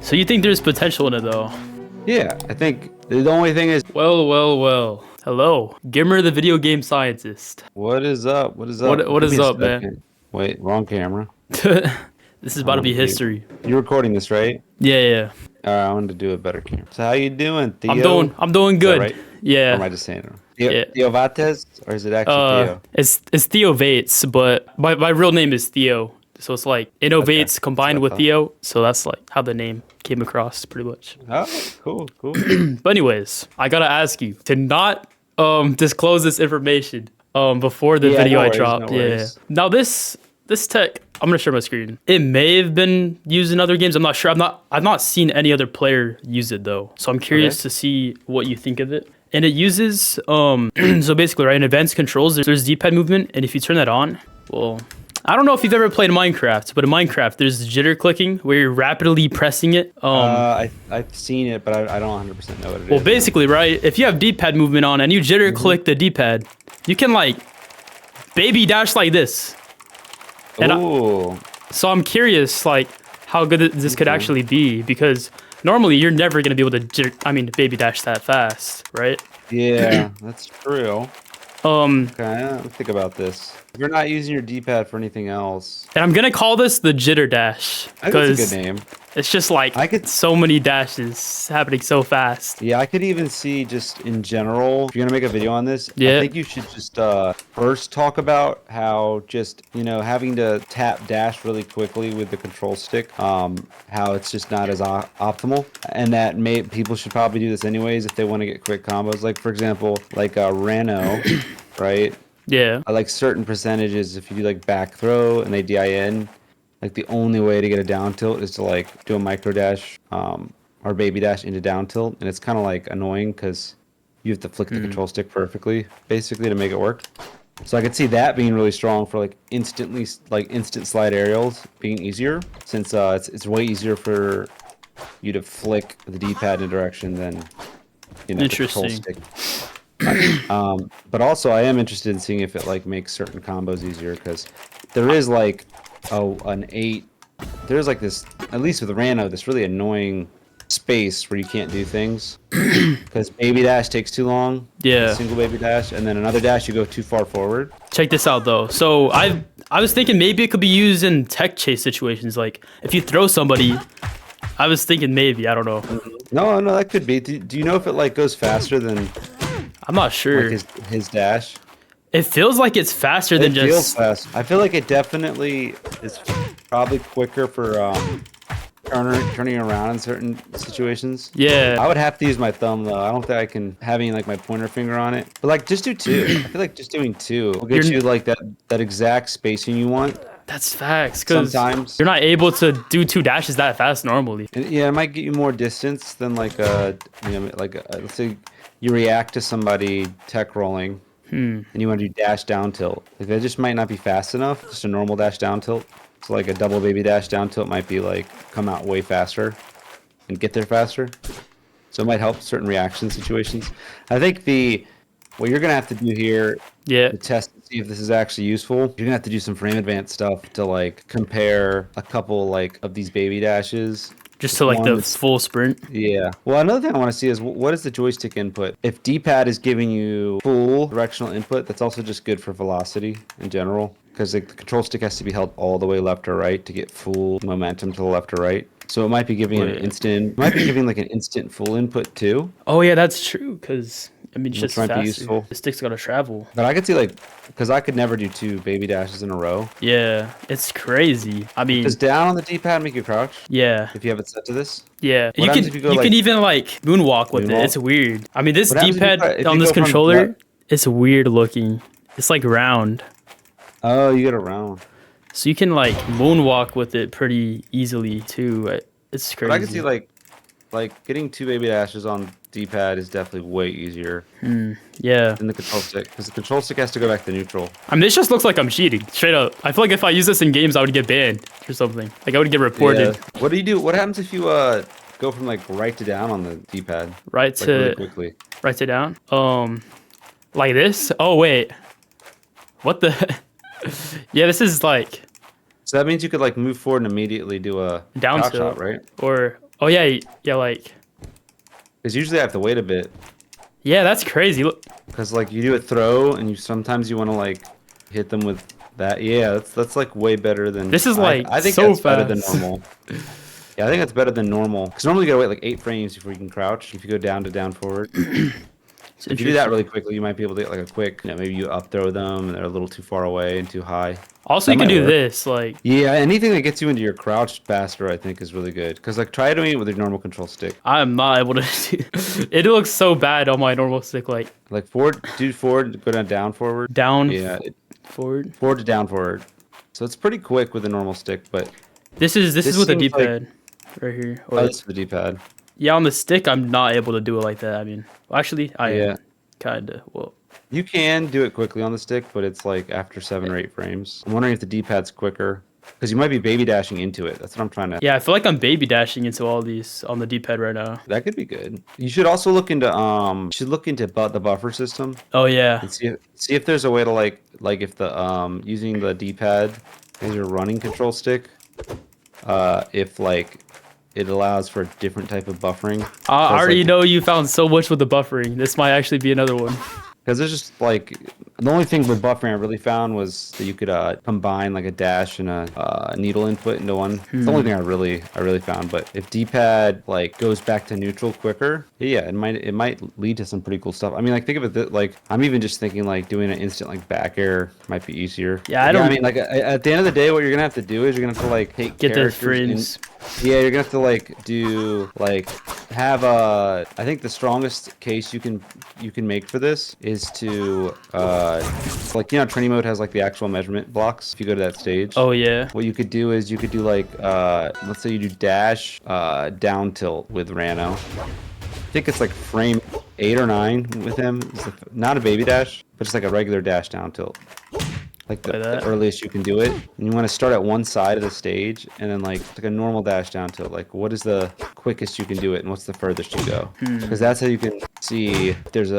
So you think there's potential in it though? Yeah, I think the only thing is... Well. Hello, Gimmer the video game scientist. What is up? What is up? What is up, man? Wait, wrong camera. This is about to be history. You're recording this, right? Yeah. All right, I wanted to do a better camera. So how you doing, Theo? I'm doing good. Right? Yeah. Or am I just saying it wrong? Yeah. Theovates? Or is it actually Theo? It's Theovates, but my real name is Theo. So it's like Innovates combined with Theo. So that's like how the name came across pretty much. Oh, cool. But anyways, I gotta ask you to not disclose this information before the video I dropped. Now this tech, I'm gonna share my screen. It may have been used in other games. I'm not sure. I've not seen any other player use it though. So I'm curious to see what you think of it. And it uses so basically, right, in advanced controls, there's D-pad movement, and if you turn that on, well, I don't know if you've ever played Minecraft, but in Minecraft, there's jitter clicking where you're rapidly pressing it. I've seen it, but I don't 100% know what it is. Well, basically, right, if you have D-pad movement on and you jitter click the D-pad, you can like baby dash like this. And so I'm curious, like, how good this could actually be, because normally you're never gonna be able to baby dash that fast, right? Yeah, that's true. Okay, let me think about this. If you're not using your D-pad for anything else, and I'm gonna call this the Jitter Dash because it's a good name. It's just like so many dashes happening so fast. Yeah, I could even see just in general, if you're gonna make a video on this, I think you should just first talk about how just, having to tap dash really quickly with the control stick, how it's just not as optimal, and that people should probably do this anyways if they want to get quick combos. Like for example, like Rano, right? Yeah. I like certain percentages. If you do like back throw and they DIN, like the only way to get a down tilt is to like do a micro dash or baby dash into down tilt, and it's kind of like annoying because you have to flick the control stick perfectly basically to make it work. So I could see that being really strong for like instant slide aerials being easier, since it's way easier for you to flick the D-pad in a direction than the control stick. But also I am interested in seeing if it like makes certain combos easier, because there is like there's like this, at least with Rano, this really annoying space where you can't do things because baby dash takes too long. Yeah, single baby dash, and then another dash you go too far forward. Check this out though. So I was thinking maybe it could be used in tech chase situations, like if you throw somebody. I was thinking maybe, I don't know. No, that could be. Do you know if it like goes faster than? I'm not sure. Like his dash. It feels like it's faster than just. It feels fast. I feel like it definitely is probably quicker for turning around in certain situations. Yeah. I would have to use my thumb though. I don't think I can having like my pointer finger on it. But like just do two. I feel like just doing two will get you like that exact spacing you want. That's facts, because sometimes you're not able to do two dashes that fast normally. Yeah, it might get you more distance than like let's say you react to somebody tech rolling. And you want to do dash down tilt. Like that just might not be fast enough. Just a normal dash down tilt. So like a double baby dash down tilt might be like come out way faster and get there faster. So it might help certain reaction situations. I think what you're gonna have to do here, to test and see if this is actually useful, you're gonna have to do some frame advance stuff to like compare a couple like of these baby dashes. Just to like the full sprint? Yeah. Well, another thing I want to see is what is the joystick input? If D-pad is giving you full directional input, that's also just good for velocity in general, because like, the control stick has to be held all the way left or right to get full momentum to the left or right. So it might be giving like an instant full input too. Oh yeah, that's true, because I mean, it's just might faster. be useful. The stick's gotta travel. But I could see because I could never do two baby dashes in a row. Yeah, it's crazy. I mean, does down on the D-pad make you crouch? Yeah. If you have it set to this? Yeah. You can even like moonwalk with it. It's weird. I mean, this D-pad on this controller, it's weird looking. It's like round. Oh, you get a round. So you can like moonwalk with it pretty easily too. It's crazy. But I can see like getting two baby dashes on D-pad is definitely way easier. Yeah. Than the control stick, because the control stick has to go back to neutral. I mean, this just looks like I'm cheating, straight up. I feel like if I use this in games, I would get banned or something. Like I would get reported. Yeah. What do you do? What happens if you go from like right to down on the D-pad? Right to really quickly. Right to down. Like this. Oh wait. What the? Yeah, this is like So that means you could like move forward and immediately do a down crouch tilt, shot, right? or oh yeah, yeah, like Because usually I have to wait a bit. yeah, that's crazy. Look, Because like you do a throw and you sometimes you want to like hit them with that. Yeah, that's like way better than. this is like I think so that's fast. better than normal. Yeah, I think that's better than normal. Because normally you gotta wait like 8 frames before you can crouch. If you go down to down forward. If you do that really quickly, you might be able to get like a quick, maybe you up throw them and they're a little too far away and too high. Also, That you can might do work. this, like Yeah, anything that gets you into your crouch faster, I think, is really good. Because like try doing it with your normal control stick. I'm not able to do. It looks so bad on my normal stick, Like forward, do forward, go down forward. down, Yeah, forward. forward to down forward. So it's pretty quick with a normal stick, but This is This with the seems like- D-pad right here. oh, this is the D-pad. Yeah, on the stick, I'm not able to do it like that. I mean, well, actually, I Yeah. am kinda. Well, You can do it quickly on the stick, but it's like after 7 or 8 frames. I'm wondering if the D-pad's quicker. Because you might be baby dashing into it. That's what I'm trying to. yeah, I feel like I'm baby dashing into all these on the D-pad right now. That could be good. You should also look into the buffer system Oh yeah, and see if there's a way to like if the using the D-pad as your running control stick, if like it allows for a different type of buffering. I already like, know you found so much with the buffering. This might actually be another one. Because there's just like the only thing with buffering I really found was that you could combine like a dash and a needle input into one. It's the only thing I really found. But if D-pad like goes back to neutral quicker, yeah, it might lead to some pretty cool stuff. I mean, like think of it like I'm even just thinking like doing an instant like back air might be easier. Yeah, I don't. I mean, like at the end of the day, what you're gonna have to do is you're gonna have to like take Get the characters frames. yeah, you're gonna have to like do like have a. I think the strongest case you can make for this is to like Trinity mode has like the actual measurement blocks. If you go to that stage, Oh yeah. what you could do is you could do like let's say you do dash down tilt with Rano. I think it's like frame 8 or 9 with him. It's not a baby dash, but just like a regular dash down tilt. Like the earliest you can do it. And you want to start at one side of the stage and then like a normal dash down to like what is the quickest you can do it and what's the furthest you go. Because that's how you can see if there's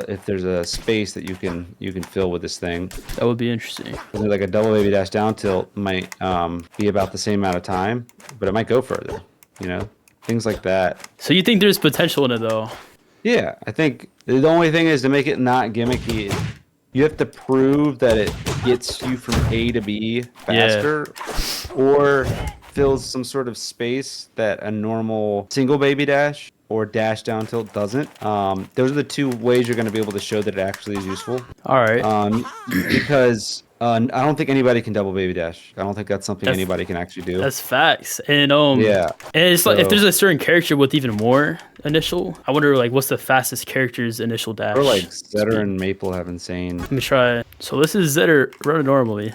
a space that you can fill with this thing. That would be interesting. Like a double baby dash down tilt might be about the same amount of time, but it might go further, things like that. So you think there's potential in it though? Yeah, I think the only thing is to make it not gimmicky. You have to prove that it gets you from A to B faster, or fills some sort of space that a normal single baby dash or dash down tilt doesn't. Those are the 2 ways you're going to be able to show that it actually is useful. All right. Because I don't think anybody can double baby dash. I don't think that's something anybody can actually do. That's facts. And yeah. And it's like if there's a certain character with even more initial, I wonder like what's the fastest character's initial dash. Or like Zetter and Maple have insane. Let me try. So this is Zetter running normally,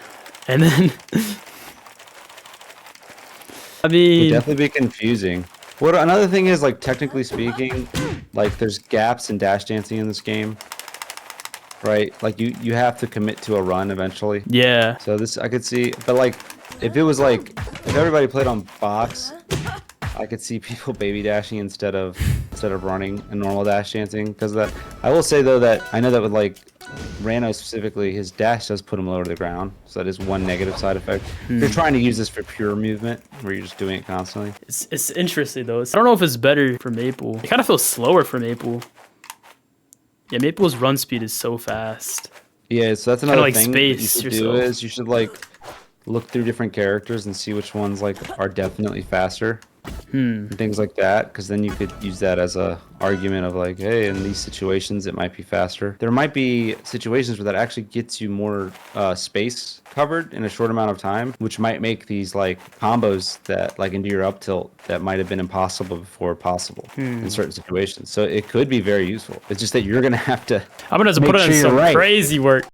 and then I It mean, would definitely be confusing. What another thing is like technically speaking, like there's gaps in dash dancing in this game. Right? Like you have to commit to a run eventually. yeah. So this I could see, but like if it was like if everybody played on box, I could see people baby dashing instead of running and normal dash dancing because that I will say though that I know that with like Rano specifically, his dash does put him lower to the ground, so that is one negative side effect. If you're trying to use this for pure movement, where you're just doing it constantly. It's interesting though. I don't know if it's better for Maple. It kind of feels slower for Maple. Yeah, Maple's run speed is so fast. Yeah, so that's another like thing that you space should yourself. do is you should like look through different characters and see which ones like are definitely faster. And things like that, because then you could use that as a argument of like, hey, in these situations it might be faster. There might be situations where that actually gets you more space covered in a short amount of time, which might make these like combos that like into your up tilt that might have been impossible before possible in certain situations. So it could be very useful. It's just that you're gonna have to. I'm gonna have to make put in sure some you're right. crazy work.